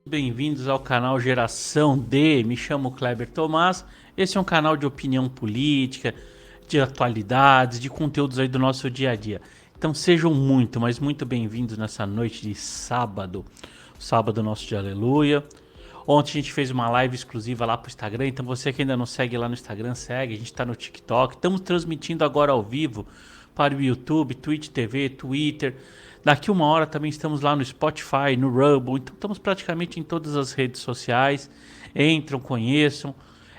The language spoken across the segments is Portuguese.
Bem-vindos ao canal Geração D. Me chamo Kleber Tomás. Esse é um canal de opinião política, de atualidades, de conteúdos aí do nosso dia a dia. Então sejam muito, mas muito bem-vindos nessa noite de sábado. Sábado nosso de aleluia. Ontem a gente fez uma live exclusiva lá pro Instagram, então você que ainda não segue lá no Instagram, segue. A gente tá no TikTok. Estamos transmitindo agora ao vivo para o YouTube, Twitch TV, Twitter. Daqui uma hora também estamos lá no Spotify, no Rumble, então estamos praticamente em todas as redes sociais. Entram, conheçam.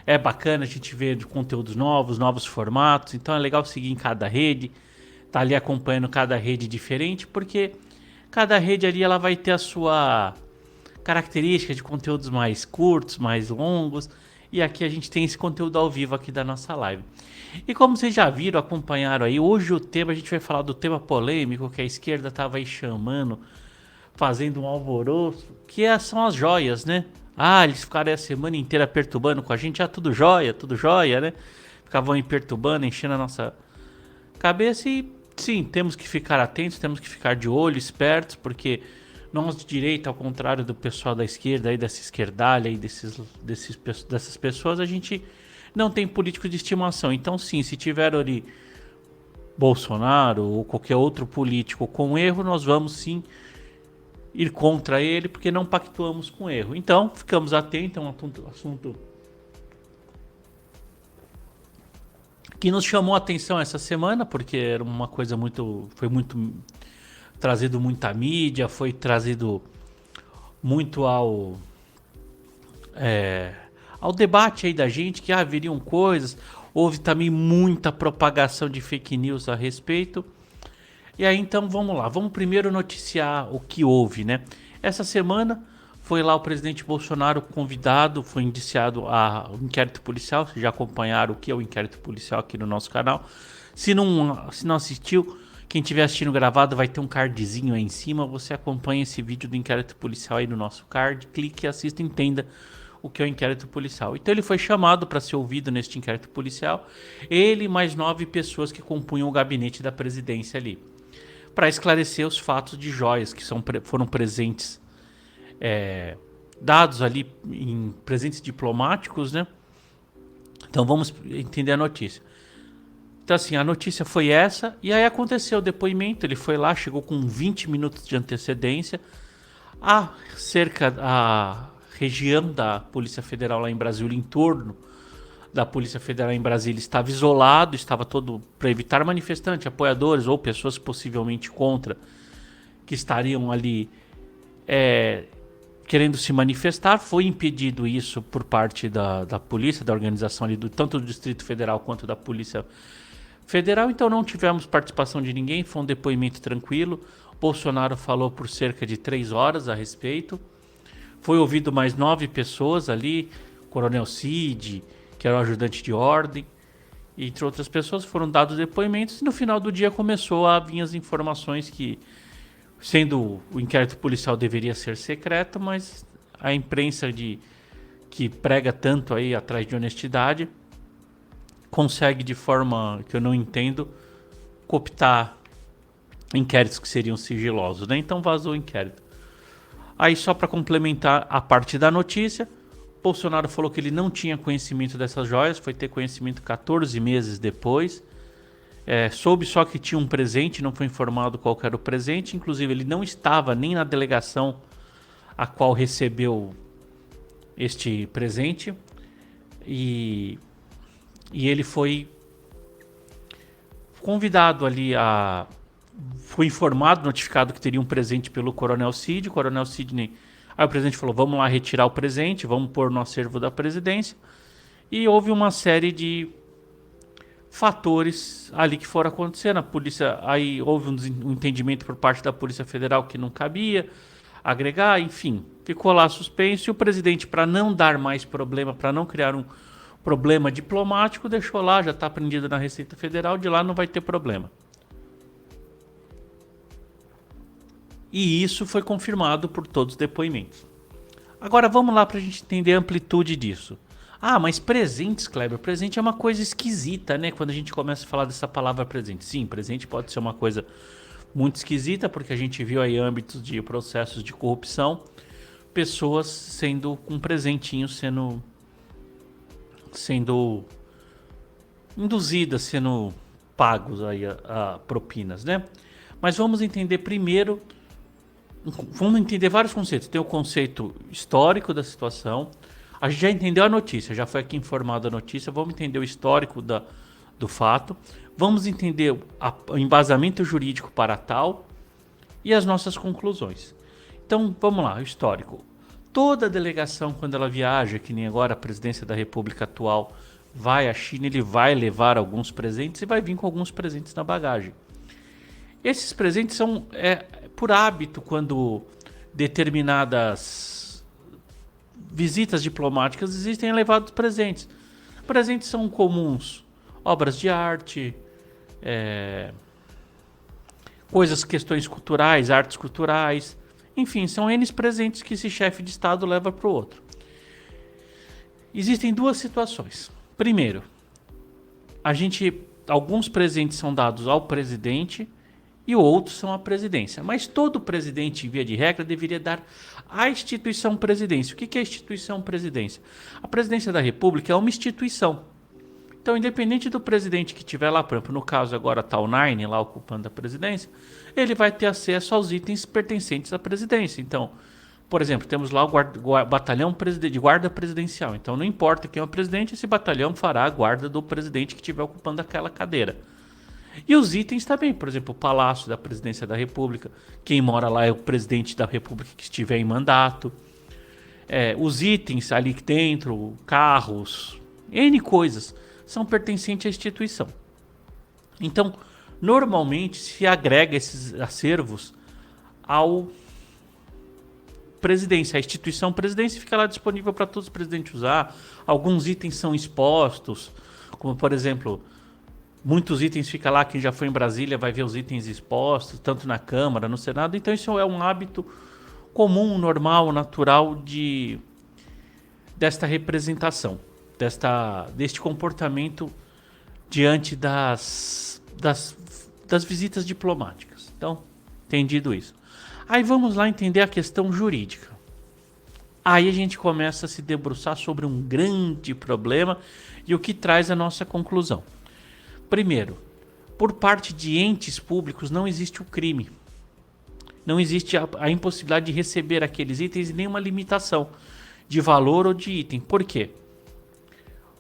É bacana a gente ver de conteúdos novos, novos formatos. Então é legal seguir em cada rede, tá ali acompanhando cada rede diferente, porque cada rede ali ela vai ter a sua característica de conteúdos mais curtos, mais longos. E aqui a gente tem esse conteúdo ao vivo aqui da nossa live. E como vocês já viram, acompanharam aí, hoje o tema, a gente vai falar do tema polêmico que a esquerda estava aí chamando, fazendo um alvoroço, são as joias, né? Ah, eles ficaram aí a semana inteira perturbando com a gente, tudo jóia, né? Ficavam aí perturbando, enchendo a nossa cabeça e sim, temos que ficar atentos, temos que ficar de olho, espertos, porque nós de direita, ao contrário do pessoal da esquerda, aí dessa esquerdalha, aí dessas pessoas, a gente não tem político de estimação. Então sim, se tiver ali Bolsonaro ou qualquer outro político com erro, nós vamos sim ir contra ele, porque não pactuamos com erro. Então, ficamos atentos, é um assunto que nos chamou a atenção essa semana, porque era uma coisa foi muito trazido muita mídia, foi trazido muito ao debate aí da gente, que haveriam coisas, houve também muita propagação de fake news a respeito. E aí então vamos lá, vamos primeiro noticiar o que houve, né? Essa semana foi lá o presidente Bolsonaro convidado, foi indiciado a um inquérito policial. Vocês já acompanharam o que é o inquérito policial aqui no nosso canal. Se não assistiu, quem estiver assistindo gravado vai ter um cardzinho aí em cima. Você acompanha esse vídeo do inquérito policial aí no nosso card, clique, assista e entenda o que é o inquérito policial. Então ele foi chamado para ser ouvido neste inquérito policial. Ele e mais 9 pessoas que compunham o gabinete da presidência ali, para esclarecer os fatos de joias que foram presentes, dados ali em presentes diplomáticos, né? Então vamos entender a notícia. Então assim, a notícia foi essa, e aí aconteceu o depoimento, ele foi lá, chegou com 20 minutos de antecedência, a região da Polícia Federal lá em Brasília, em torno da Polícia Federal em Brasília, estava isolado, estava todo para evitar manifestantes, apoiadores ou pessoas possivelmente contra, que estariam ali querendo se manifestar. Foi impedido isso por parte da polícia, da organização ali, tanto do Distrito Federal quanto da Polícia Federal. Então não tivemos participação de ninguém, foi um depoimento tranquilo. Bolsonaro falou por cerca de 3 horas a respeito. Foi ouvido mais 9 pessoas ali, Coronel Cid, que era o ajudante de ordem, e entre outras pessoas foram dados depoimentos, e no final do dia começou a vir as informações que, sendo o inquérito policial deveria ser secreto, mas a imprensa que prega tanto aí atrás de honestidade consegue, de forma que eu não entendo, cooptar inquéritos que seriam sigilosos, né? Então vazou o inquérito. Aí só para complementar a parte da notícia, Bolsonaro falou que ele não tinha conhecimento dessas joias, foi ter conhecimento 14 meses depois. Soube só que tinha um presente, não foi informado qual era o presente. Inclusive ele não estava nem na delegação a qual recebeu este presente. E ele foi convidado ali foi informado, notificado que teria um presente pelo Coronel Cid. O Coronel Sidney... Aí o presidente falou, vamos lá retirar o presente, vamos pôr no acervo da presidência. E houve uma série de fatores ali que foram acontecendo. A polícia, aí houve um entendimento por parte da Polícia Federal que não cabia agregar, enfim, ficou lá suspenso. E o presidente, para não dar mais problema, para não criar um problema diplomático, deixou lá, já está prendido na Receita Federal, de lá não vai ter problema. E isso foi confirmado por todos os depoimentos. Agora vamos lá para a gente entender a amplitude disso. Mas presentes, Kleber, presente é uma coisa esquisita, né? Quando a gente começa a falar dessa palavra presente. Sim, presente pode ser uma coisa muito esquisita, porque a gente viu aí âmbitos de processos de corrupção pessoas sendo com presentinhos sendo induzidas, sendo pagos aí a propinas, né? Mas vamos entender primeiro, vamos entender vários conceitos. Tem o conceito histórico da situação. A gente já entendeu a notícia, já foi aqui informado a notícia. Vamos entender o histórico do fato. Vamos entender o embasamento jurídico para tal e as nossas conclusões. Então, vamos lá, o histórico. Toda delegação, quando ela viaja, que nem agora a presidência da República atual vai à China, ele vai levar alguns presentes e vai vir com alguns presentes na bagagem. Esses presentes são por hábito quando determinadas visitas diplomáticas existem levados presentes. Presentes são comuns, obras de arte, questões culturais, artes culturais, enfim, são N presentes que esse chefe de Estado leva para o outro. Existem duas situações. Primeiro, alguns presentes são dados ao presidente e outros são à presidência. Mas todo presidente, via de regra, deveria dar à instituição presidência. O que é a instituição presidência? A presidência da República é uma instituição. Então, independente do presidente que estiver lá, por exemplo, no caso agora está o Nine lá ocupando a presidência, ele vai ter acesso aos itens pertencentes à presidência. Então, por exemplo, temos lá o batalhão de guarda presidencial. Então, não importa quem é o presidente, esse batalhão fará a guarda do presidente que estiver ocupando aquela cadeira. E os itens também, por exemplo, o Palácio da Presidência da República, quem mora lá é o presidente da República que estiver em mandato. Os itens ali dentro, carros, N coisas, são pertencentes à instituição. Então, normalmente se agrega esses acervos ao presidência, a instituição presidência fica lá disponível para todos os presidentes usar. Alguns itens são expostos, como por exemplo, muitos itens ficam lá, quem já foi em Brasília vai ver os itens expostos, tanto na Câmara, no Senado. Então isso é um hábito comum, normal, natural desta representação, deste comportamento diante das visitas diplomáticas. Então, entendido isso. Aí vamos lá entender a questão jurídica. Aí a gente começa a se debruçar sobre um grande problema e o que traz a nossa conclusão. Primeiro, por parte de entes públicos não existe o crime. Não existe a impossibilidade de receber aqueles itens e nenhuma limitação de valor ou de item. Por quê?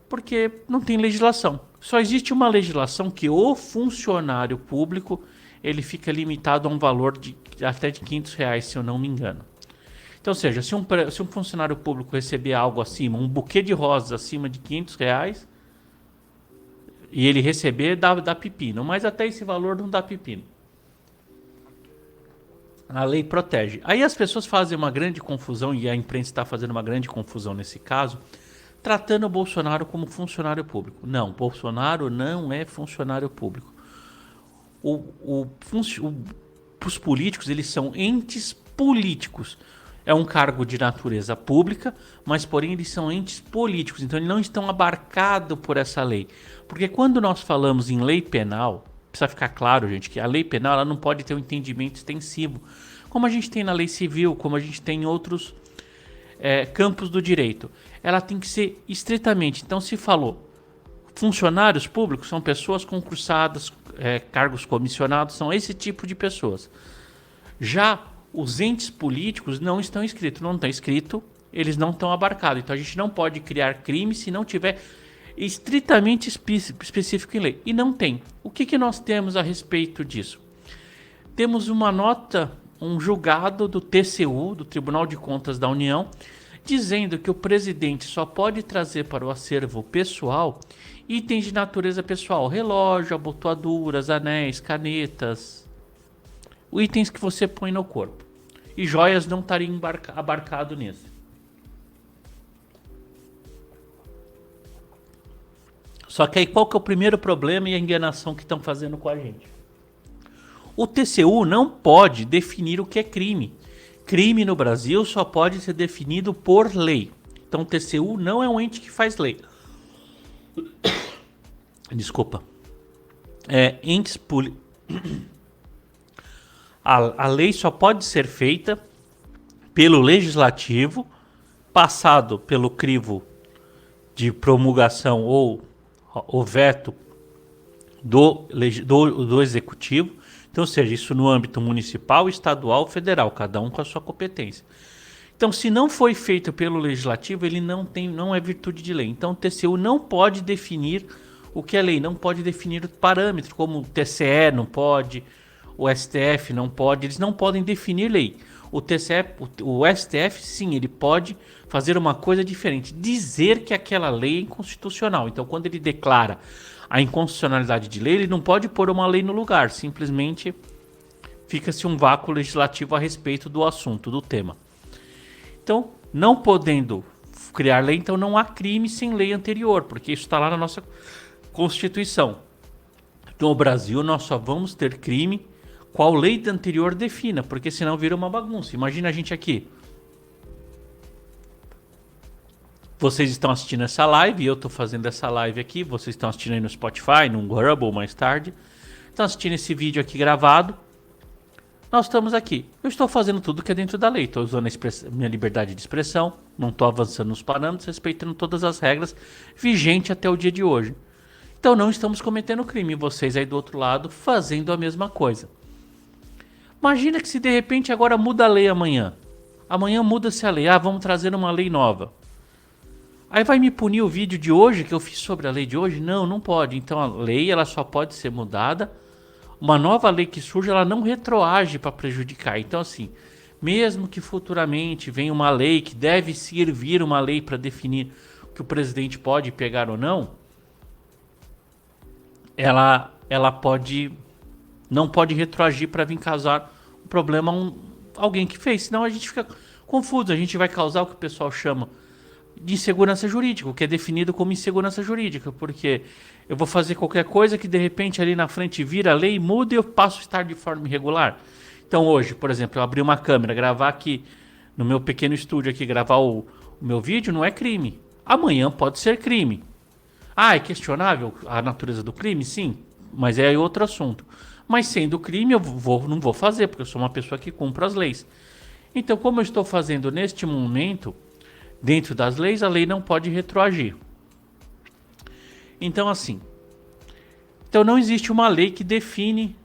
Porque não tem legislação. Só existe uma legislação que o funcionário público ele fica limitado a um valor de até de R$500, se eu não me engano. Então, ou seja, se um funcionário público receber algo acima, um buquê de rosas acima de R$500, e ele receber, dá pepino. Mas até esse valor não dá pepino. A lei protege. Aí as pessoas fazem uma grande confusão, e a imprensa está fazendo uma grande confusão nesse caso, tratando o Bolsonaro como funcionário público. Não, Bolsonaro não é funcionário público. Os políticos, eles são entes políticos. É um cargo de natureza pública, mas porém eles são entes políticos. Então eles não estão abarcados por essa lei. Porque quando nós falamos em lei penal, precisa ficar claro, gente, que a lei penal ela não pode ter um entendimento extensivo. Como a gente tem na lei civil, como a gente tem em outros campos do direito. Ela tem que ser estritamente. Então se falou, funcionários públicos são pessoas concursadas, cargos comissionados, são esse tipo de pessoas. Já os entes políticos não estão escritos. Não está escrito, eles não estão abarcados. Então a gente não pode criar crime se não tiver estritamente específico em lei. E não tem. O que nós temos a respeito disso? Temos uma nota, um julgado do TCU, do Tribunal de Contas da União, dizendo que o presidente só pode trazer para o acervo pessoal itens de natureza pessoal, relógio, abotoaduras, anéis, canetas, itens que você põe no corpo. E joias não estariam abarcado nisso. Só que aí qual que é o primeiro problema e a enganação que estão fazendo com a gente? O TCU não pode definir o que é crime. Crime no Brasil só pode ser definido por lei. Então o TCU não é um ente que faz lei. Desculpa. A lei só pode ser feita pelo legislativo, passado pelo crivo de promulgação ou o veto do executivo. Então, ou seja, isso no âmbito municipal, estadual, federal, cada um com a sua competência. Então, se não foi feito pelo legislativo, ele não é virtude de lei. Então, o TCU não pode definir o que é lei, não pode definir parâmetros, como o TCE não pode, o STF não pode, eles não podem definir lei. O TCE, o STF, sim, ele pode fazer uma coisa diferente, dizer que aquela lei é inconstitucional. Então, quando ele declara a inconstitucionalidade de lei, ele não pode pôr uma lei no lugar, simplesmente fica-se um vácuo legislativo a respeito do assunto, do tema. Então, não podendo criar lei, então não há crime sem lei anterior, porque isso está lá na nossa Constituição. No Brasil, nós só vamos ter crime qual lei anterior defina, porque senão vira uma bagunça. Imagina a gente aqui. Vocês estão assistindo essa live, e eu estou fazendo essa live aqui, vocês estão assistindo aí no Spotify, no Rumble mais tarde. Estão assistindo esse vídeo aqui gravado. Nós estamos aqui. Eu estou fazendo tudo que é dentro da lei. Estou usando a minha liberdade de expressão, não estou avançando nos parâmetros, respeitando todas as regras vigentes até o dia de hoje. Então não estamos cometendo crime. Vocês aí do outro lado fazendo a mesma coisa. Imagina que se de repente agora muda a lei amanhã. Amanhã muda-se a lei. Ah, vamos trazer uma lei nova. Aí vai me punir o vídeo de hoje que eu fiz sobre a lei de hoje? Não, não pode. Então a lei ela só pode ser mudada. Uma nova lei que surge, ela não retroage para prejudicar. Então assim, mesmo que futuramente venha uma lei que deve servir uma lei para definir o que o presidente pode pegar ou não, ela não pode retroagir para vir causar um problema a alguém que fez. Senão a gente fica confuso. A gente vai causar o que o pessoal chama de insegurança jurídica, o que é definido como insegurança jurídica, porque eu vou fazer qualquer coisa que de repente ali na frente vira a lei, muda e eu passo a estar de forma irregular. Então hoje, por exemplo, eu abrir uma câmera, gravar aqui no meu pequeno estúdio aqui, gravar o meu vídeo, não é crime. Amanhã pode ser crime. Ah, é questionável a natureza do crime? Sim, mas é outro assunto. Mas sendo crime, não vou fazer, porque eu sou uma pessoa que cumpre as leis. Então, como eu estou fazendo neste momento, dentro das leis, a lei não pode retroagir. Então, assim, então não existe uma lei que define,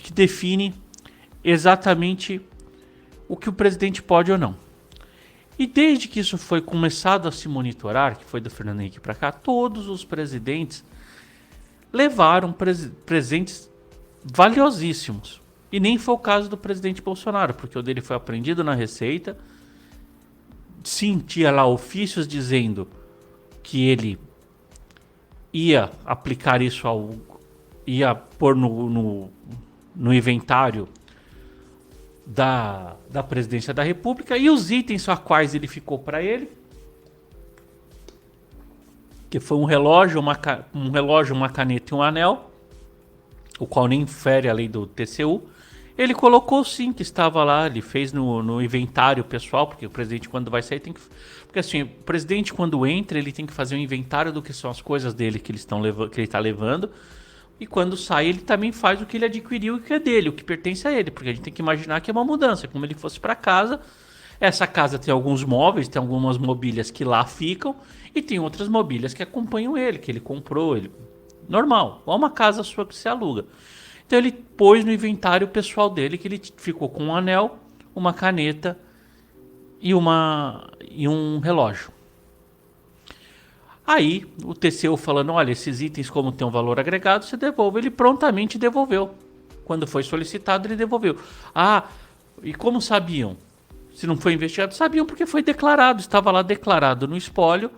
que define exatamente o que o presidente pode ou não. E desde que isso foi começado a se monitorar, que foi do Fernando Henrique para cá, todos os presidentes levaram presentes valiosíssimos. E nem foi o caso do presidente Bolsonaro, porque o dele foi apreendido na Receita, sentia lá ofícios dizendo que ele ia aplicar isso ia pôr no inventário da presidência da República, e os itens a quais ele ficou para ele, que foi um relógio, uma caneta e um anel, o qual nem fere a lei do TCU. Ele colocou sim que estava lá, ele fez no inventário pessoal, porque o presidente quando vai sair tem que... Porque assim, o presidente quando entra, ele tem que fazer um inventário do que são as coisas dele que ele está levando, e quando sai ele também faz o que ele adquiriu e o que é dele, o que pertence a ele, porque a gente tem que imaginar que é uma mudança, como ele fosse para casa. Essa casa tem alguns móveis, tem algumas mobílias que lá ficam, e tem outras mobílias que acompanham ele, que ele comprou, normal, igual uma casa sua que você aluga. Então ele pôs no inventário pessoal dele que ele ficou com um anel, uma caneta e um relógio. Aí o TCU falando, olha, esses itens como tem um valor agregado, você devolve. Ele prontamente devolveu. Quando foi solicitado, ele devolveu. Ah, e como sabiam? Se não foi investigado, sabiam porque foi declarado. Estava lá declarado no espólio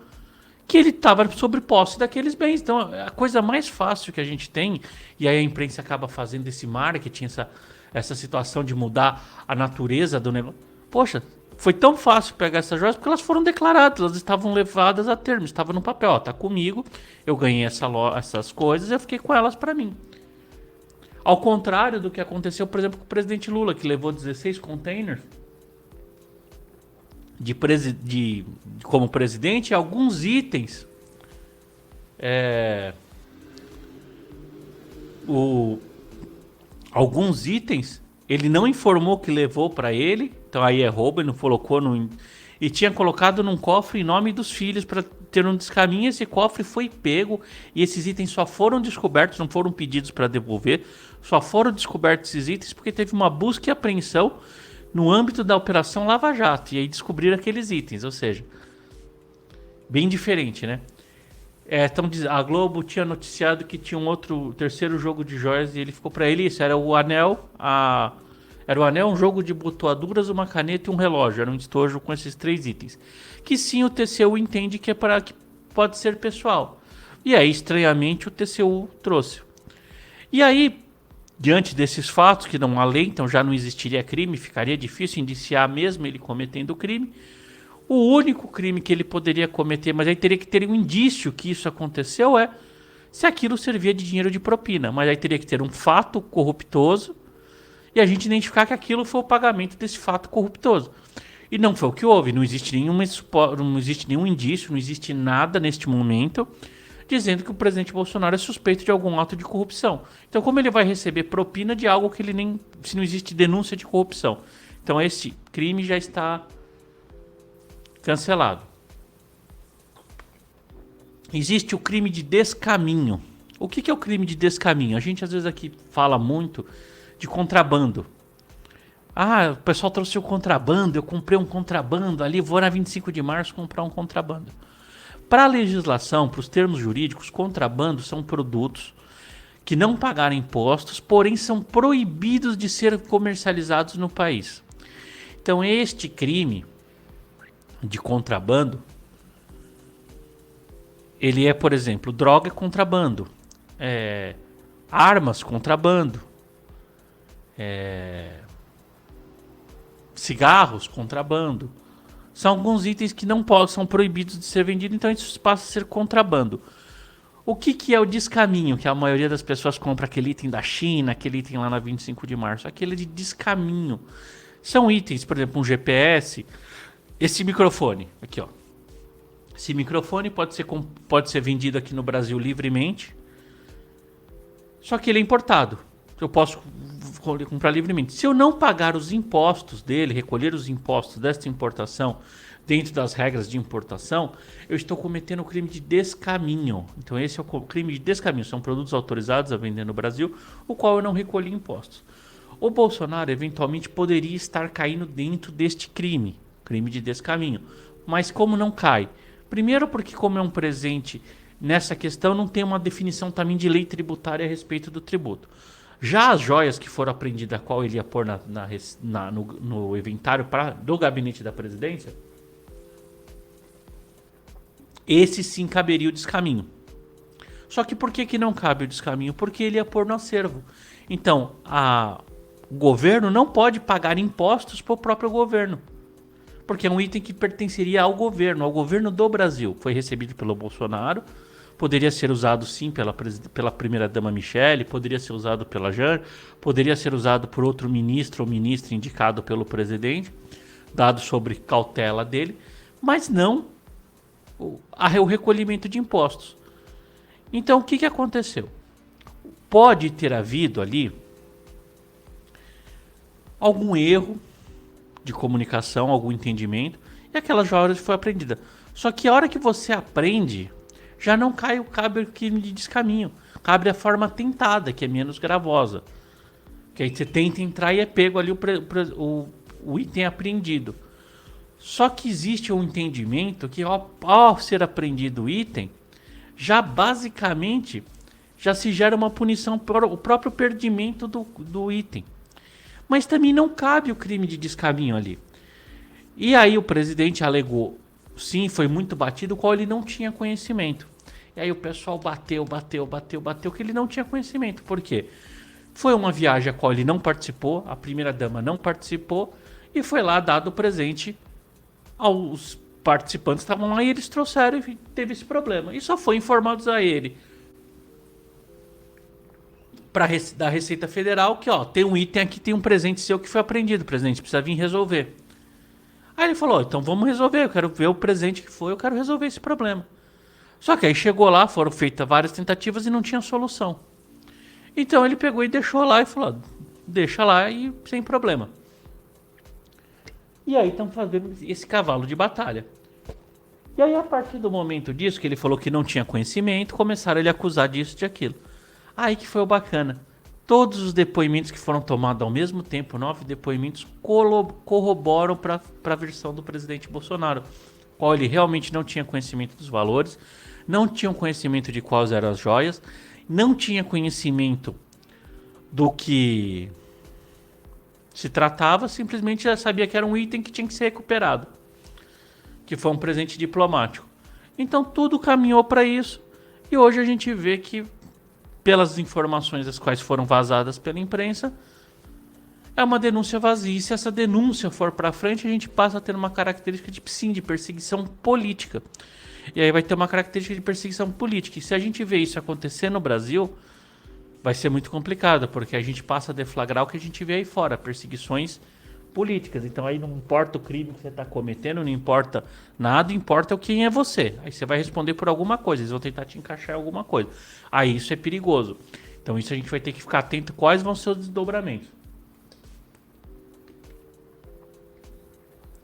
que ele estava sob posse daqueles bens. Então, a coisa mais fácil que a gente tem, e aí a imprensa acaba fazendo esse marketing, essa situação de mudar a natureza do negócio. Poxa, foi tão fácil pegar essas joias porque elas foram declaradas, elas estavam levadas a termo, estavam no papel. Ó, tá comigo, eu ganhei essas coisas e eu fiquei com elas para mim. Ao contrário do que aconteceu, por exemplo, com o presidente Lula, que levou 16 containers como presidente, e alguns itens Ele não informou que levou para ele, então aí é roubo, ele não colocou no... E tinha colocado num cofre em nome dos filhos para ter um descaminho. Esse cofre foi pego e esses itens só foram descobertos, não foram pedidos para devolver, só foram descobertos esses itens porque teve uma busca e apreensão no âmbito da Operação Lava Jato. E aí descobriram aqueles itens, ou seja, bem diferente, né? A Globo tinha noticiado que tinha terceiro jogo de joias e ele ficou para ele isso, era o anel, era o anel, um jogo de botoaduras, uma caneta e um relógio. Era um estojo com esses 3 itens. Que sim, o TCU entende que que pode ser pessoal. E aí, estranhamente, o TCU trouxe. E aí, diante desses fatos, que não há lei, então já não existiria crime, ficaria difícil indiciar mesmo ele cometendo o crime. O único crime que ele poderia cometer, mas aí teria que ter um indício que isso aconteceu, se aquilo servia de dinheiro de propina. Mas aí teria que ter um fato corruptoso e a gente identificar que aquilo foi o pagamento desse fato corruptoso. E não foi o que houve, não existe nenhum indício, não existe nada neste momento dizendo que o presidente Bolsonaro é suspeito de algum ato de corrupção. Então como ele vai receber propina de algo que ele nem... se não existe denúncia de corrupção? Então esse crime já está cancelado. Existe o crime de descaminho. O que é o crime de descaminho? A gente às vezes aqui fala muito de contrabando. O pessoal trouxe o contrabando, eu comprei um contrabando ali, vou na 25 de março comprar um contrabando. Para a legislação, para os termos jurídicos, contrabando são produtos que não pagaram impostos, porém são proibidos de ser comercializados no país. Então este crime de contrabando, ele é, por exemplo, droga contrabando, armas contrabando, cigarros contrabando. São alguns itens que não são proibidos de ser vendidos, então isso passa a ser contrabando. O que é o descaminho? Que a maioria das pessoas compra aquele item da China, aquele item lá na 25 de março. Aquele de descaminho. São itens, por exemplo, um GPS. Esse microfone, aqui ó. Esse microfone pode ser vendido aqui no Brasil livremente. Só que ele é importado. Eu posso comprar livremente. Se eu não pagar os impostos dele, recolher os impostos desta importação dentro das regras de importação, eu estou cometendo o crime de descaminho. Então esse é o crime de descaminho. São produtos autorizados a vender no Brasil, o qual eu não recolhi impostos. O Bolsonaro eventualmente poderia estar caindo dentro deste crime de descaminho. Mas como não cai? Primeiro porque como é um presente, nessa questão não tem uma definição também de lei tributária a respeito do tributo. Já as joias que foram apreendidas, a qual ele ia pôr no inventário do gabinete da presidência, esse sim caberia o descaminho. Só que por que não cabe o descaminho? Porque ele ia pôr no acervo. Então, o governo não pode pagar impostos para o próprio governo. Porque é um item que pertenceria ao governo do Brasil. Foi recebido pelo Bolsonaro. Poderia ser usado sim pela primeira-dama Michele, poderia ser usado pela Jane, poderia ser usado por outro ministro ou ministra indicado pelo presidente, dado sobre cautela dele, mas não o recolhimento de impostos. Então o que aconteceu? Pode ter havido ali algum erro de comunicação, algum entendimento, e aquela joia foi apreendida. Só que a hora que você aprende, já não cabe o crime de descaminho. Cabe a forma tentada, que é menos gravosa. Que aí você tenta entrar e é pego ali o item apreendido. Só que existe um entendimento que ao ser apreendido o item, já basicamente já se gera uma punição por o próprio perdimento do item. Mas também não cabe o crime de descaminho ali. E aí o presidente alegou, sim, foi muito batido, o qual ele não tinha conhecimento. E aí o pessoal bateu, que ele não tinha conhecimento. Por quê? Foi uma viagem a qual ele não participou, a primeira-dama não participou, e foi lá dado o presente aos participantes que estavam lá e eles trouxeram e teve esse problema. E só foi informados a ele da Receita Federal que tem um item aqui, tem um presente seu que foi apreendido, presidente, precisa vir resolver. Aí ele falou, então vamos resolver, eu quero ver o presente que foi, eu quero resolver esse problema. Só que aí chegou lá, foram feitas várias tentativas e não tinha solução. Então ele pegou e deixou lá e falou, deixa lá e sem problema. E aí estão fazendo esse cavalo de batalha. E aí, a partir do momento disso, que ele falou que não tinha conhecimento, começaram a ele acusar disso, de aquilo. Aí que foi o bacana. Todos os depoimentos que foram tomados ao mesmo tempo, 9 depoimentos, corroboram para a versão do presidente Bolsonaro, qual ele realmente não tinha conhecimento dos valores, não tinha conhecimento de quais eram as joias, não tinha conhecimento do que se tratava, simplesmente já sabia que era um item que tinha que ser recuperado, que foi um presente diplomático. Então tudo caminhou para isso, e hoje a gente vê que, pelas informações as quais foram vazadas pela imprensa, é uma denúncia vazia. E se essa denúncia for para frente, a gente passa a ter uma característica de perseguição política. E aí vai ter uma característica de perseguição política. E se a gente vê isso acontecer no Brasil, vai ser muito complicado, porque a gente passa a deflagrar o que a gente vê aí fora, perseguições políticas. Então aí não importa o crime que você está cometendo, não importa nada, importa quem é você. Aí você vai responder por alguma coisa, eles vão tentar te encaixar em alguma coisa. Aí isso é perigoso. Então isso a gente vai ter que ficar atento quais vão ser os desdobramentos.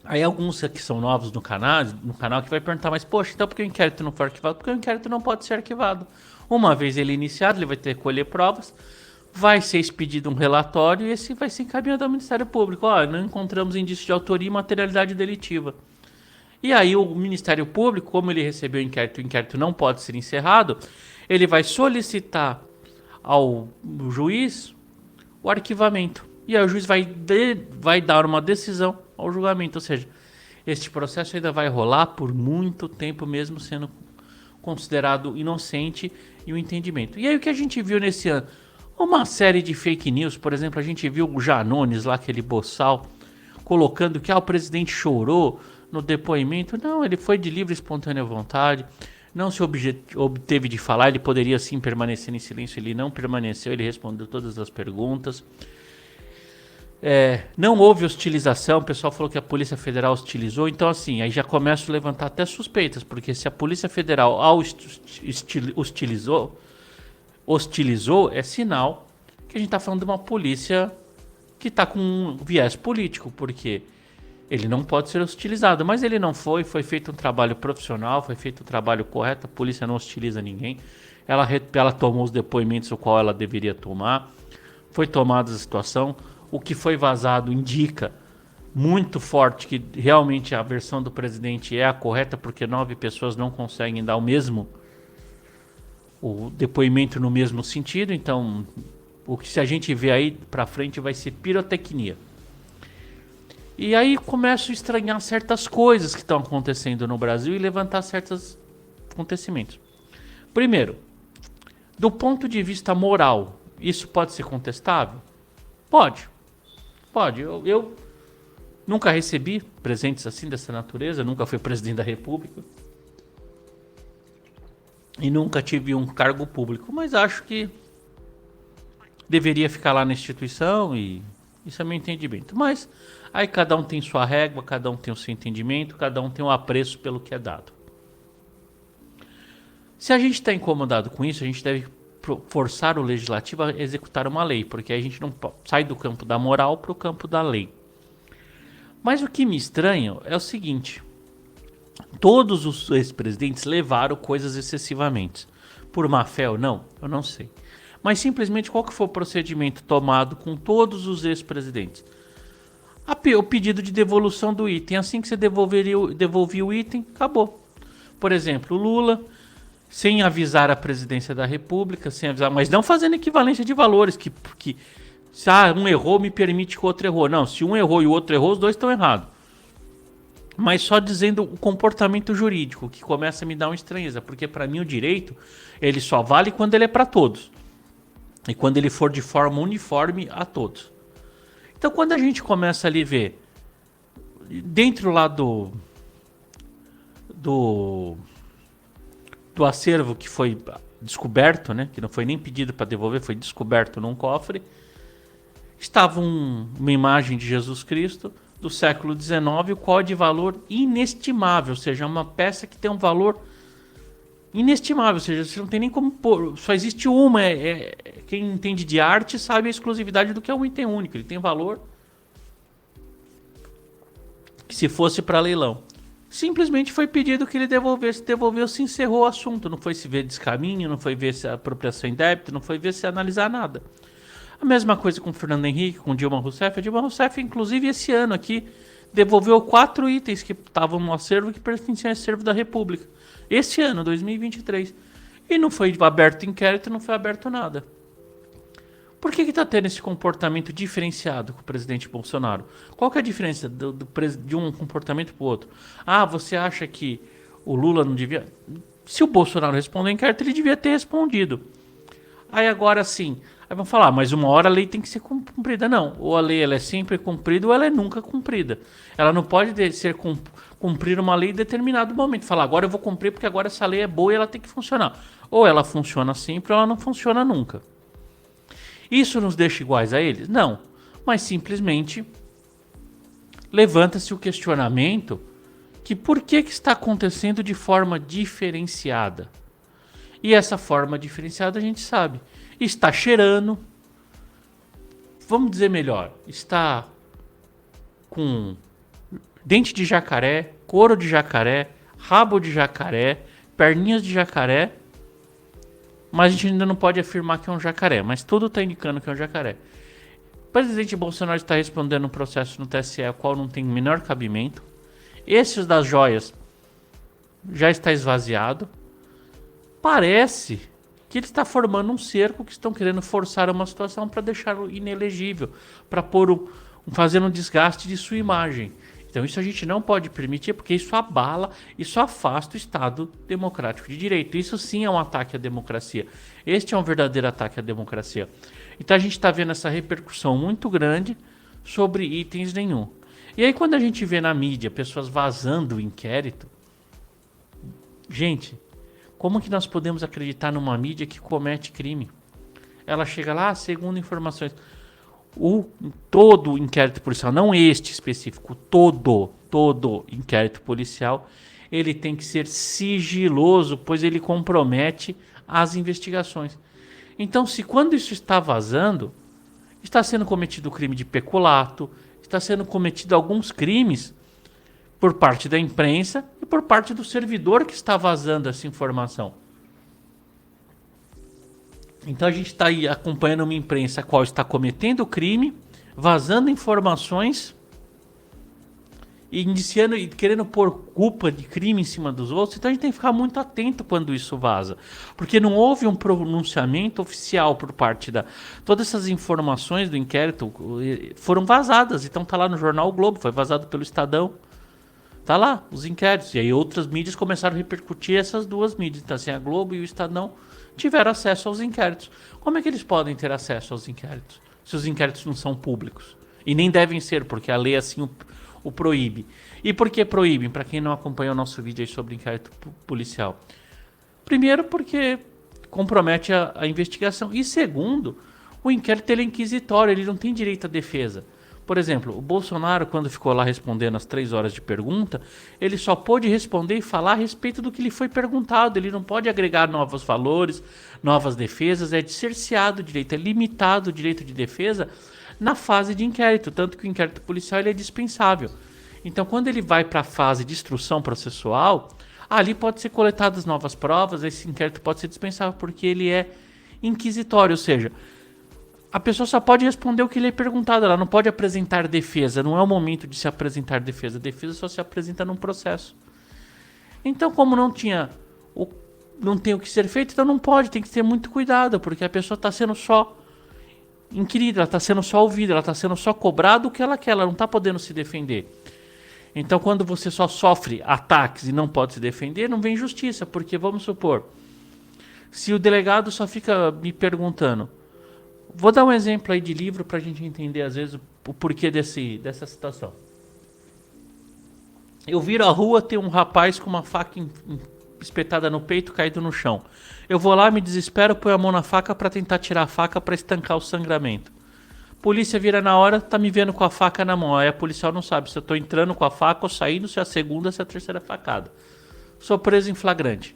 Aí alguns que são novos no canal que vai perguntar, mas poxa, então por que o inquérito não foi arquivado? Porque o inquérito não pode ser arquivado. Uma vez ele iniciado, ele vai ter que colher provas, vai ser expedido um relatório e esse vai ser encaminhado ao Ministério Público. Não encontramos indício de autoria e materialidade delitiva. E aí o Ministério Público, como ele recebeu o inquérito não pode ser encerrado, ele vai solicitar ao juiz o arquivamento. E aí o juiz vai dar uma decisão ao julgamento. Ou seja, este processo ainda vai rolar por muito tempo, mesmo sendo considerado inocente e o entendimento. E aí o que a gente viu nesse ano? Uma série de fake news. Por exemplo, a gente viu o Janones lá, aquele boçal, colocando que o presidente chorou no depoimento. Não, ele foi de livre e espontânea vontade, não se obteve de falar, ele poderia sim permanecer em silêncio, ele não permaneceu, ele respondeu todas as perguntas. Não houve hostilização, o pessoal falou que a Polícia Federal hostilizou, então assim, aí já começo a levantar até suspeitas, porque se a Polícia Federal hostilizou, é sinal que a gente está falando de uma polícia que está com um viés político, porque ele não pode ser hostilizado, mas ele não foi feito um trabalho profissional, foi feito um trabalho correto, a polícia não hostiliza ninguém, ela tomou os depoimentos o qual ela deveria tomar, foi tomada a situação. O que foi vazado indica muito forte que realmente a versão do presidente é a correta, porque 9 pessoas não conseguem dar o depoimento no mesmo sentido. Então, o que se a gente vê aí pra frente vai ser pirotecnia. E aí começo a estranhar certas coisas que estão acontecendo no Brasil e levantar certos acontecimentos. Primeiro, do ponto de vista moral, isso pode ser contestável? Pode. Eu nunca recebi presentes assim dessa natureza, nunca fui presidente da República e nunca tive um cargo público, mas acho que deveria ficar lá na instituição e isso é meu entendimento. Mas aí cada um tem sua régua, cada um tem o seu entendimento, cada um tem um apreço pelo que é dado. Se a gente está incomodado com isso, a gente deve forçar o legislativo a executar uma lei, porque aí a gente não sai do campo da moral para o campo da lei. Mas o que me estranha é o seguinte: todos os ex-presidentes levaram coisas excessivamente. Por má fé ou não, eu não sei. Mas simplesmente qual que foi o procedimento tomado com todos os ex-presidentes? O pedido de devolução do item. Assim que você devolvia o item, acabou. Por exemplo, o Lula, sem avisar a presidência da República, mas não fazendo equivalência de valores, que se um errou, me permite que o outro errou. Não, se um errou e o outro errou, os dois estão errados. Mas só dizendo o comportamento jurídico, que começa a me dar uma estranheza, porque para mim o direito, ele só vale quando ele é para todos. E quando ele for de forma uniforme a todos. Então quando a gente começa ali a ver, dentro lá do acervo que foi descoberto, né, que não foi nem pedido para devolver, foi descoberto num cofre, estava uma imagem de Jesus Cristo do século XIX, o qual é de valor inestimável, ou seja, uma peça que tem um valor inestimável, ou seja, você não tem nem como pôr, só existe uma, quem entende de arte sabe a exclusividade do que é um item único, ele tem valor que se fosse para leilão. Simplesmente foi pedido que ele devolvesse, devolveu, se encerrou o assunto, não foi se ver descaminho, não foi ver se a apropriação indébita, não foi ver se analisar nada. A mesma coisa com o Fernando Henrique, com Dilma Rousseff. A Dilma Rousseff, inclusive, esse ano aqui, devolveu 4 itens que estavam no acervo que pertenciam ao acervo da República. Esse ano, 2023. E não foi aberto inquérito, não foi aberto nada. Por que está tendo esse comportamento diferenciado com o presidente Bolsonaro? Qual que é a diferença de um comportamento para o outro? Ah, você acha que o Lula não devia... Se o Bolsonaro respondeu ao inquérito, ele devia ter respondido. Aí agora sim, aí vão falar, mas uma hora a lei tem que ser cumprida. Não, ou a lei ela é sempre cumprida ou ela é nunca cumprida. Ela não pode ser cumprir uma lei em determinado momento. Falar, agora eu vou cumprir porque agora essa lei é boa e ela tem que funcionar. Ou ela funciona sempre ou ela não funciona nunca. Isso nos deixa iguais a eles? Não, mas simplesmente levanta-se o questionamento que por que está acontecendo de forma diferenciada. E essa forma diferenciada a gente sabe. Está cheirando, vamos dizer melhor, está com dente de jacaré, couro de jacaré, rabo de jacaré, perninhas de jacaré, mas a gente ainda não pode afirmar que é um jacaré, mas tudo está indicando que é um jacaré. O presidente Bolsonaro está respondendo um processo no TSE, ao qual não tem o menor cabimento. Esses das joias já está esvaziado. Parece que ele está formando um cerco que estão querendo forçar uma situação para deixá-lo inelegível, para fazer um desgaste de sua imagem. Então isso a gente não pode permitir, porque isso abala, isso afasta o Estado democrático de direito. Isso sim é um ataque à democracia. Este é um verdadeiro ataque à democracia. Então a gente está vendo essa repercussão muito grande sobre itens nenhum. E aí quando a gente vê na mídia pessoas vazando o inquérito, gente, como que nós podemos acreditar numa mídia que comete crime? Ela chega lá, segundo informações... Todo inquérito policial, não este específico, todo inquérito policial, ele tem que ser sigiloso, pois ele compromete as investigações. Então, se quando isso está vazando, está sendo cometido crime de peculato, está sendo cometido alguns crimes por parte da imprensa e por parte do servidor que está vazando essa informação. Então a gente está aí acompanhando uma imprensa a qual está cometendo crime, vazando informações e indiciando e querendo pôr culpa de crime em cima dos outros. Então a gente tem que ficar muito atento quando isso vaza, porque não houve um pronunciamento oficial por parte da... Todas essas informações do inquérito foram vazadas, então tá lá no jornal O Globo, foi vazado pelo Estadão. Tá lá, os inquéritos. E aí outras mídias começaram a repercutir essas duas mídias. Então assim, a Globo e o Estadão tiveram acesso aos inquéritos. Como é que eles podem ter acesso aos inquéritos se os inquéritos não são públicos? E nem devem ser, porque a lei assim o proíbe. E por que proíbem? Para quem não acompanhou o nosso vídeo aí sobre inquérito policial. Primeiro, porque compromete a investigação. E segundo, o inquérito ele é inquisitório, ele não tem direito à defesa. Por exemplo, o Bolsonaro, quando ficou lá respondendo as 3 horas de pergunta, ele só pôde responder e falar a respeito do que lhe foi perguntado. Ele não pode agregar novos valores, novas defesas. É cerceado o direito, é limitado o direito de defesa na fase de inquérito. Tanto que o inquérito policial ele é dispensável. Então, quando ele vai para a fase de instrução processual, ali pode ser coletadas novas provas, esse inquérito pode ser dispensável porque ele é inquisitório, ou seja... A pessoa só pode responder o que lhe é perguntado, ela não pode apresentar defesa, não é o momento de se apresentar defesa. A defesa só se apresenta num processo. Então, como não tem o que ser feito, então não pode, tem que ter muito cuidado, porque a pessoa está sendo só inquirida, ela está sendo só ouvida, ela está sendo só cobrada o que ela quer, ela não está podendo se defender. Então, quando você só sofre ataques e não pode se defender, não vem justiça, porque vamos supor, se o delegado só fica me perguntando... Vou dar um exemplo aí de livro para a gente entender às vezes o porquê dessa situação. Eu viro a rua, tem um rapaz com uma faca espetada no peito, caído no chão. Eu vou lá, me desespero, ponho a mão na faca para tentar tirar a faca para estancar o sangramento. Polícia vira na hora, tá me vendo com a faca na mão. Aí a policial não sabe se eu tô entrando com a faca ou saindo, se é a segunda, se é a terceira facada. Sou preso em flagrante.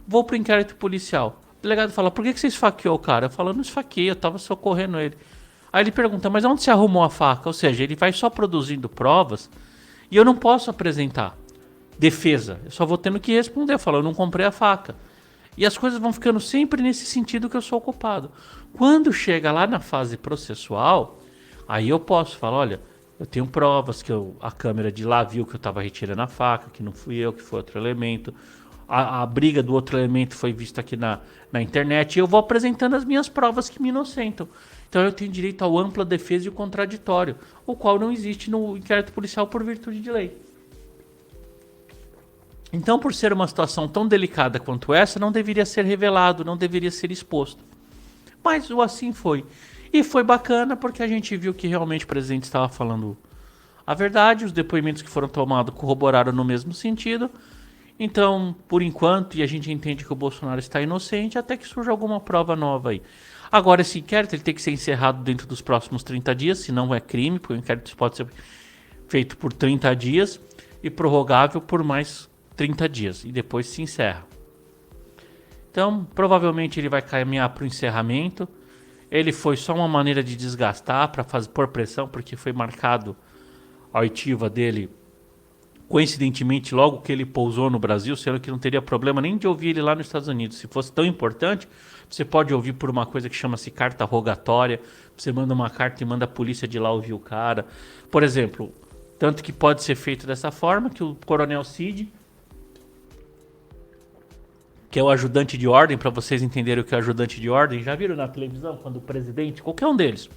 Vou pro inquérito policial. O delegado fala, por que você esfaqueou o cara? Eu falo, eu não esfaqueei, eu tava socorrendo ele. Aí ele pergunta, mas onde você arrumou a faca? Ou seja, ele vai só produzindo provas e eu não posso apresentar defesa. Eu só vou tendo que responder. Eu falo, eu não comprei a faca. E as coisas vão ficando sempre nesse sentido que eu sou o culpado. Quando chega lá na fase processual, aí eu posso falar, olha, eu tenho provas que a câmera de lá viu que eu estava retirando a faca, que não fui eu, que foi outro elemento. A briga do outro elemento foi vista aqui na internet. E eu vou apresentando as minhas provas que me inocentam. Então eu tenho direito ao ampla defesa e o contraditório, o qual não existe no inquérito policial por virtude de lei. Então, por ser uma situação tão delicada quanto essa, não deveria ser revelado, não deveria ser exposto. Mas o assim foi. E foi bacana porque a gente viu que realmente o presidente estava falando a verdade, os depoimentos que foram tomados corroboraram no mesmo sentido. Então, por enquanto, e a gente entende que o Bolsonaro está inocente, até que surja alguma prova nova aí. Agora, esse inquérito ele tem que ser encerrado dentro dos próximos 30 dias, senão é crime, porque o inquérito pode ser feito por 30 dias e prorrogável por mais 30 dias, e depois se encerra. Então, provavelmente ele vai caminhar para o encerramento. Ele foi só uma maneira de desgastar, para pôr pressão, porque foi marcado a oitiva dele, coincidentemente, logo que ele pousou no Brasil, sendo que não teria problema nem de ouvir ele lá nos Estados Unidos. Se fosse tão importante, você pode ouvir por uma coisa que chama-se carta rogatória. Você manda uma carta e manda a polícia de lá ouvir o cara. Por exemplo, tanto que pode ser feito dessa forma, que o Coronel Cid, que é o ajudante de ordem, para vocês entenderem o que é ajudante de ordem, já viram na televisão quando o presidente, qualquer um deles,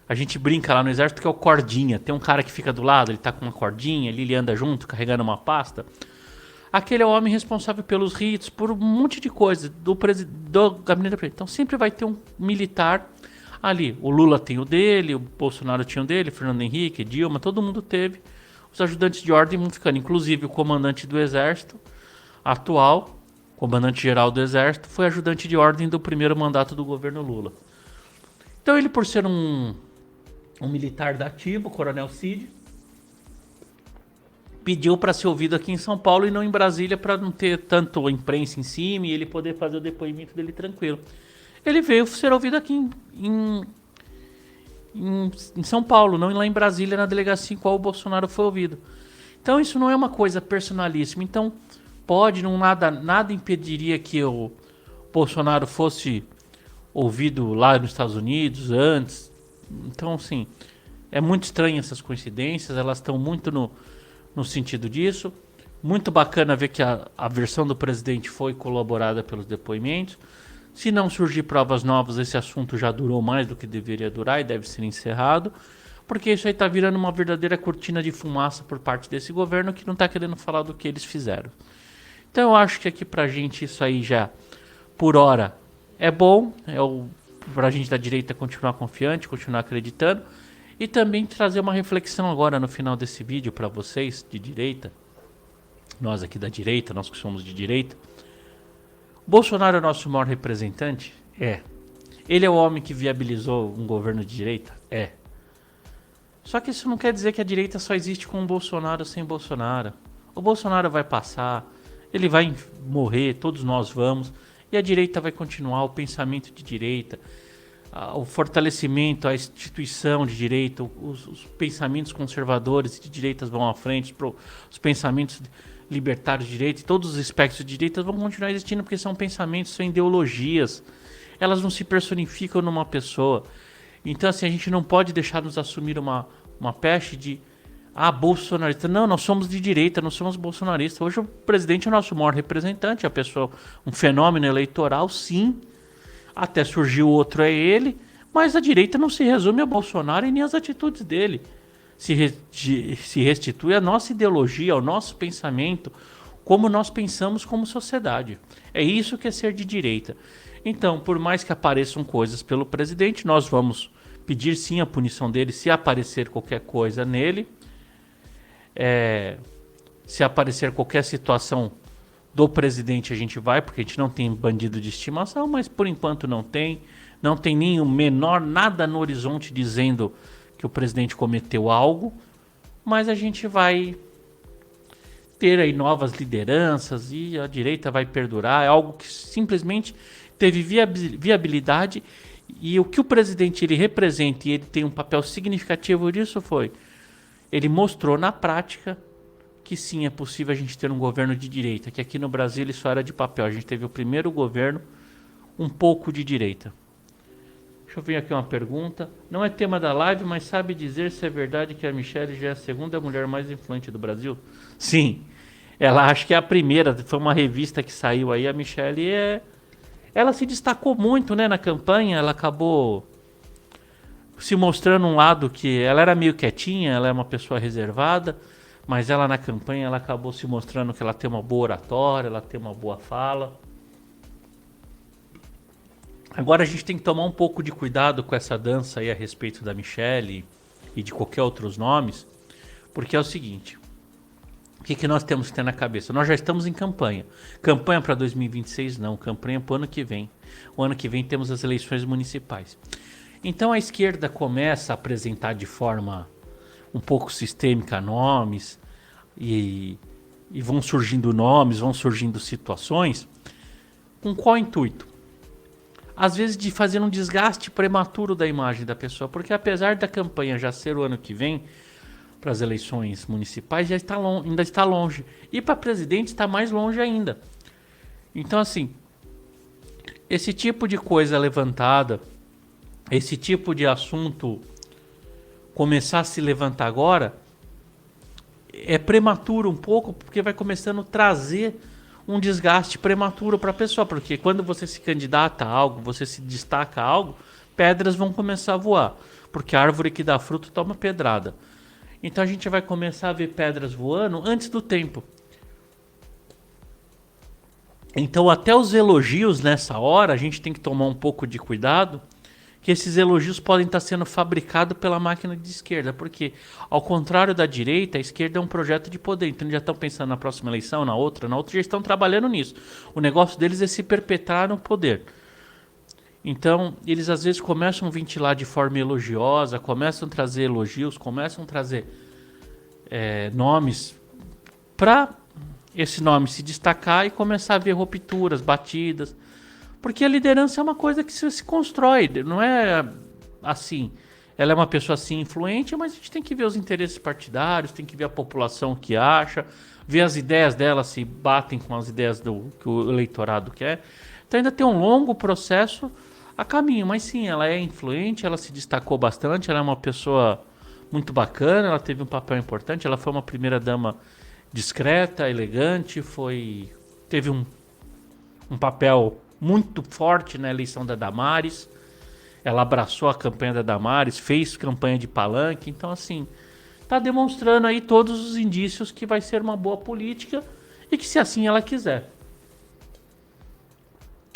a gente brinca lá no exército que é o cordinha, tem um cara que fica do lado, ele tá com uma cordinha, ele anda junto, carregando uma pasta. Aquele é o homem responsável pelos ritos, por um monte de coisa, do gabinete da presidência. Então sempre vai ter um militar ali. O Lula tem o dele, o Bolsonaro tinha o dele, Fernando Henrique, Dilma, todo mundo teve. Os ajudantes de ordem vão ficando, inclusive o comandante do exército atual, comandante-geral do Exército, foi ajudante de ordem do primeiro mandato do governo Lula. Então ele, por ser um militar da ativa, o Coronel Cid, pediu para ser ouvido aqui em São Paulo e não em Brasília, para não ter tanto imprensa em cima e ele poder fazer o depoimento dele tranquilo. Ele veio ser ouvido aqui em São Paulo, não lá em Brasília, na delegacia em qual o Bolsonaro foi ouvido. Então isso não é uma coisa personalíssima. Então nada impediria que o Bolsonaro fosse ouvido lá nos Estados Unidos antes. Então, assim, é muito estranho essas coincidências, elas estão muito no sentido disso. Muito bacana ver que a versão do presidente foi colaborada pelos depoimentos. Se não surgir provas novas, esse assunto já durou mais do que deveria durar e deve ser encerrado, porque isso aí está virando uma verdadeira cortina de fumaça por parte desse governo que não está querendo falar do que eles fizeram. Então eu acho que aqui pra gente isso aí já, por hora, é bom. Pra gente da direita continuar confiante, continuar acreditando. E também trazer uma reflexão agora no final desse vídeo para vocês de direita. Nós aqui da direita, nós que somos de direita. Bolsonaro é o nosso maior representante? É. Ele é o homem que viabilizou um governo de direita? É. Só que isso não quer dizer que a direita só existe com o Bolsonaro ou sem Bolsonaro. O Bolsonaro vai passar, ele vai morrer, todos nós vamos, e a direita vai continuar, o pensamento de direita, o fortalecimento, a instituição de direita, os pensamentos conservadores de direitas vão à frente, os pensamentos libertários de direita, todos os espectros de direita vão continuar existindo porque são pensamentos, são ideologias, elas não se personificam numa pessoa. Então assim, a gente não pode deixar nos assumir uma peste de bolsonarista. Não, nós somos de direita, não somos bolsonaristas. Hoje o presidente é o nosso maior representante, a pessoa, um fenômeno eleitoral, sim. Até surgiu outro, é ele. Mas a direita não se resume a Bolsonaro e nem as atitudes dele. Se restitui a nossa ideologia, ao nosso pensamento, como nós pensamos como sociedade. É isso que é ser de direita. Então, por mais que apareçam coisas pelo presidente, nós vamos pedir sim a punição dele se aparecer qualquer coisa nele. Se aparecer qualquer situação do presidente, a gente vai, porque a gente não tem bandido de estimação, mas por enquanto não tem nem o menor nada no horizonte dizendo que o presidente cometeu algo, mas a gente vai ter aí novas lideranças e a direita vai perdurar. É algo que simplesmente teve viabilidade, e o que o presidente ele representa e ele tem um papel significativo disso foi, ele mostrou na prática que sim, é possível a gente ter um governo de direita, que aqui no Brasil ele só era de papel. A gente teve o primeiro governo um pouco de direita. Deixa eu ver aqui uma pergunta. Não é tema da live, mas sabe dizer se é verdade que a Michelle já é a segunda mulher mais influente do Brasil? Sim, ela acho que é a primeira. Foi uma revista que saiu aí. A Michelle ela se destacou muito, né, na campanha. Ela acabou se mostrando um lado que ela era meio quietinha, ela é uma pessoa reservada, mas ela na campanha ela acabou se mostrando que ela tem uma boa oratória, ela tem uma boa fala. Agora a gente tem que tomar um pouco de cuidado com essa dança aí a respeito da Michelle e de qualquer outros nomes, porque é o seguinte, o que nós temos que ter na cabeça? Nós já estamos em campanha. Campanha para 2026 não, campanha para o ano que vem. O ano que vem temos as eleições municipais. Então a esquerda começa a apresentar de forma um pouco sistêmica nomes e vão surgindo nomes, vão surgindo situações. Com qual intuito? Às vezes de fazer um desgaste prematuro da imagem da pessoa, porque apesar da campanha já ser o ano que vem, para as eleições municipais, ainda está longe. E para presidente está mais longe ainda. Então assim, esse tipo de coisa levantada, esse tipo de assunto começar a se levantar agora, é prematuro um pouco, porque vai começando a trazer um desgaste prematuro para a pessoa, porque quando você se candidata a algo, você se destaca a algo, pedras vão começar a voar, porque a árvore que dá fruto toma pedrada. Então a gente vai começar a ver pedras voando antes do tempo. Então até os elogios nessa hora, a gente tem que tomar um pouco de cuidado, que esses elogios podem estar sendo fabricados pela máquina de esquerda, porque ao contrário da direita, a esquerda é um projeto de poder, então eles já estão pensando na próxima eleição, na outra, já estão trabalhando nisso. O negócio deles é se perpetrar no poder. Então, eles às vezes começam a ventilar de forma elogiosa, começam a trazer elogios, começam a trazer nomes para esse nome se destacar e começar a ver rupturas, batidas. Porque a liderança é uma coisa que se constrói, não é assim. Ela é uma pessoa assim influente, mas a gente tem que ver os interesses partidários, tem que ver a população que acha, ver as ideias dela se batem com as ideias que o eleitorado quer. Então ainda tem um longo processo a caminho, mas sim, ela é influente, ela se destacou bastante, ela é uma pessoa muito bacana, ela teve um papel importante, ela foi uma primeira dama discreta, elegante, teve um papel muito forte na eleição da Damares. Ela abraçou a campanha da Damares, fez campanha de palanque. Então assim, tá demonstrando aí todos os indícios que vai ser uma boa política e que se assim ela quiser.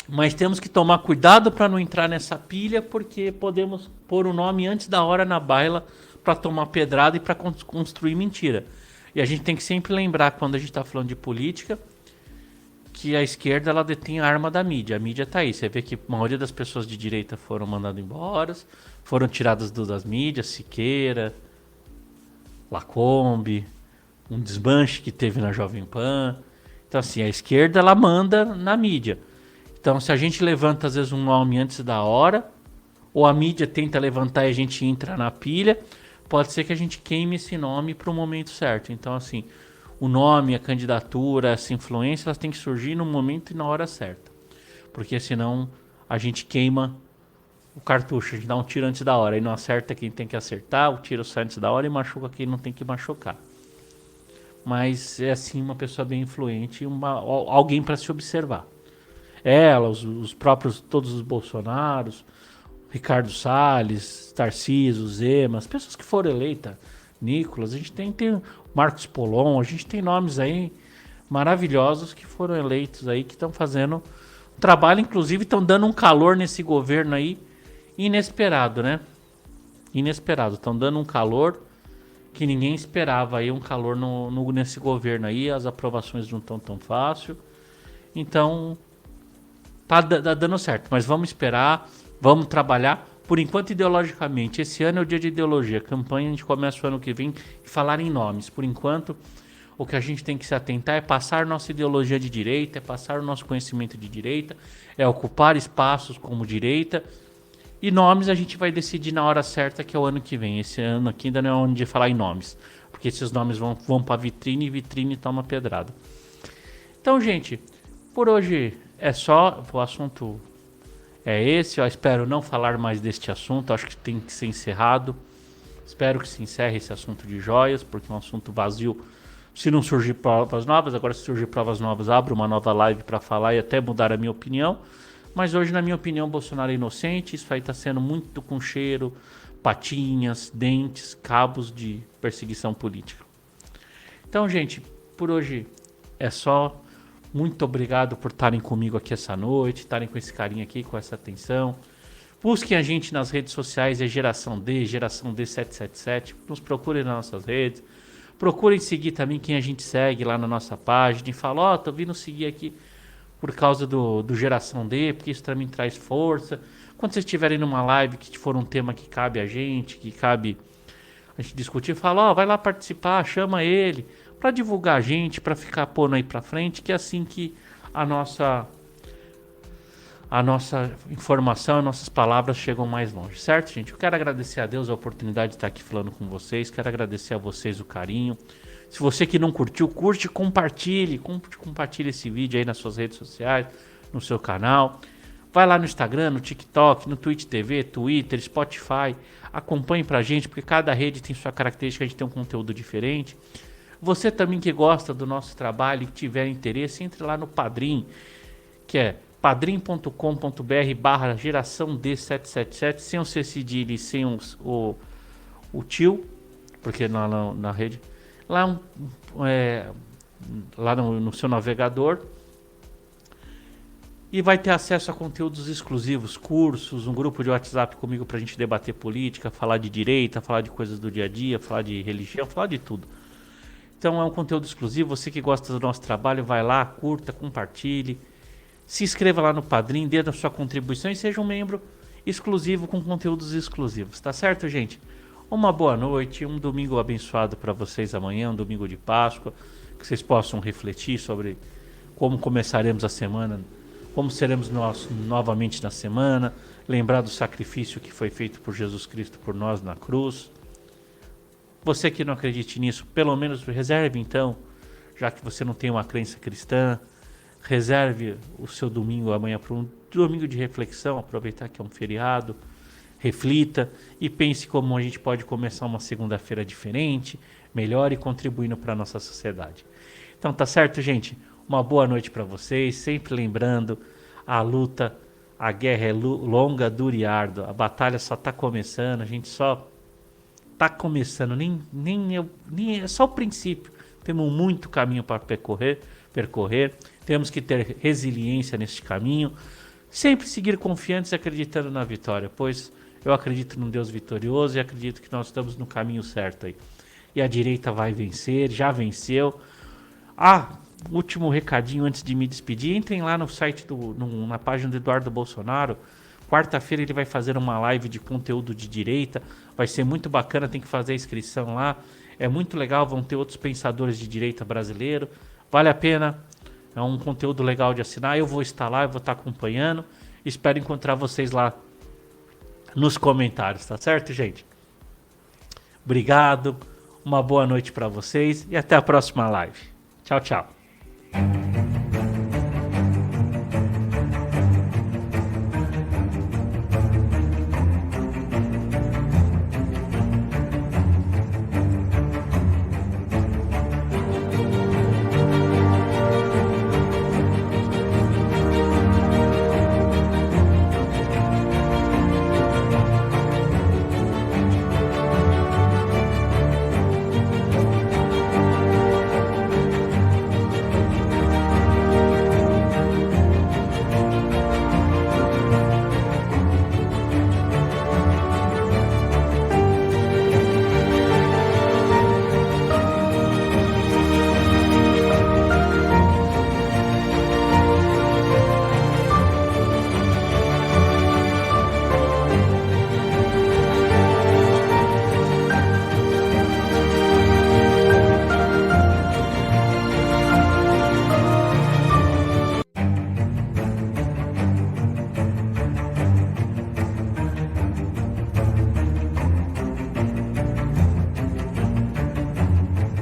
Mas temos que tomar cuidado para não entrar nessa pilha, porque podemos pôr o nome antes da hora na baila para tomar pedrada e para construir mentira. E a gente tem que sempre lembrar, quando a gente está falando de política, que a esquerda ela detém a arma da mídia. A mídia tá aí. Você vê que a maioria das pessoas de direita foram mandadas embora, foram tiradas das mídias, Siqueira, Lacombe, um desmanche que teve na Jovem Pan. Então assim, a esquerda ela manda na mídia. Então se a gente levanta às vezes um nome antes da hora, ou a mídia tenta levantar e a gente entra na pilha, pode ser que a gente queime esse nome para o momento certo. Então assim, o nome, a candidatura, essa influência, elas têm que surgir no momento e na hora certa. Porque senão a gente queima o cartucho, a gente dá um tiro antes da hora, e não acerta quem tem que acertar, o tiro sai antes da hora e machuca quem não tem que machucar. Mas é assim uma pessoa bem influente, alguém para se observar. Ela, os próprios, todos os Bolsonaros, Ricardo Salles, Tarcísio, Zema, as pessoas que foram eleitas, Nicolas, a gente tem Marcos Polon, a gente tem nomes aí maravilhosos que foram eleitos aí, que estão fazendo um trabalho, inclusive estão dando um calor nesse governo aí, inesperado, né? Inesperado, estão dando um calor que ninguém esperava aí, um calor nesse governo aí, as aprovações não estão tão fácil, então tá dando certo, mas vamos esperar, vamos trabalhar. Por enquanto, ideologicamente, esse ano é o dia de ideologia. A campanha a gente começa o ano que vem e falar em nomes. Por enquanto, O que a gente tem que se atentar é passar nossa ideologia de direita, é passar o nosso conhecimento de direita, é ocupar espaços como direita. E nomes a gente vai decidir na hora certa, que é o ano que vem. Esse ano aqui ainda não é ano de falar em nomes, porque esses nomes vão para vitrine e vitrine toma pedrada. Então, gente, por hoje é só. O assunto é esse. Eu espero não falar mais deste assunto. Acho que tem que ser encerrado. Espero que se encerre esse assunto de joias, porque é um assunto vazio. Se não surgir provas novas, agora se surgir provas novas, abro uma nova live para falar e até mudar a minha opinião. Mas hoje, na minha opinião, Bolsonaro é inocente. Isso aí está sendo muito com cheiro, patinhas, dentes, cabos de perseguição política. Então, gente, por hoje é só. Muito obrigado por estarem comigo aqui essa noite, estarem com esse carinho aqui, com essa atenção. Busquem a gente nas redes sociais, é Geração D, Geração D777. Nos procurem nas nossas redes. Procurem seguir também quem a gente segue lá na nossa página. E fala, tô vindo seguir aqui por causa do Geração D, porque isso também traz força. Quando vocês estiverem numa live que for um tema que cabe a gente, que cabe a gente discutir, fala, vai lá participar, chama ele, para divulgar a gente, para ficar pondo aí para frente, que é assim que a nossa informação, as nossas palavras chegam mais longe, certo, gente? Eu quero agradecer a Deus a oportunidade de estar aqui falando com vocês, quero agradecer a vocês o carinho. Se você que não curtiu, curte, compartilhe esse vídeo aí nas suas redes sociais, no seu canal. Vai lá no Instagram, no TikTok, no Twitch TV, Twitter, Spotify. Acompanhe pra gente, porque cada rede tem sua característica, a gente tem um conteúdo diferente. Você também que gosta do nosso trabalho e que tiver interesse, entre lá no Padrim, que é padrim.com.br/geração D777, sem o C cedilha e sem o tio, porque na rede, lá, lá no seu navegador, e vai ter acesso a conteúdos exclusivos, cursos, um grupo de WhatsApp comigo pra gente debater política, falar de direita, falar de coisas do dia a dia, falar de religião, falar de tudo. Então é um conteúdo exclusivo. Você que gosta do nosso trabalho, vai lá, curta, compartilhe, se inscreva lá no Padrim, dê a sua contribuição e seja um membro exclusivo com conteúdos exclusivos, tá certo, gente? Uma boa noite, um domingo abençoado para vocês amanhã, um domingo de Páscoa, que vocês possam refletir sobre como começaremos a semana, como seremos nós novamente na semana, lembrar do sacrifício que foi feito por Jesus Cristo por nós na cruz. Você que não acredite nisso, pelo menos reserve então, já que você não tem uma crença cristã, reserve o seu domingo amanhã para um domingo de reflexão, aproveitar que é um feriado, reflita e pense como a gente pode começar uma segunda-feira diferente, melhor e contribuindo para a nossa sociedade. Então tá certo, gente? Uma boa noite para vocês, sempre lembrando, a luta, a guerra é longa, dura e árdua, a batalha só tá começando, a gente só tá começando, nem é só o princípio. Temos muito caminho para percorrer, temos que ter resiliência neste caminho, sempre seguir confiantes e acreditando na vitória, pois eu acredito num Deus vitorioso e acredito que nós estamos no caminho certo aí. E a direita vai vencer, já venceu. Último recadinho antes de me despedir, entrem lá no site, na página do Eduardo Bolsonaro. Quarta-feira ele vai fazer uma live de conteúdo de direita, vai ser muito bacana, tem que fazer a inscrição lá, é muito legal, vão ter outros pensadores de direita brasileiro, vale a pena, é um conteúdo legal de assinar, eu vou estar lá, eu vou estar acompanhando, espero encontrar vocês lá nos comentários, tá certo, gente? Obrigado, uma boa noite para vocês e até a próxima live. Tchau, tchau.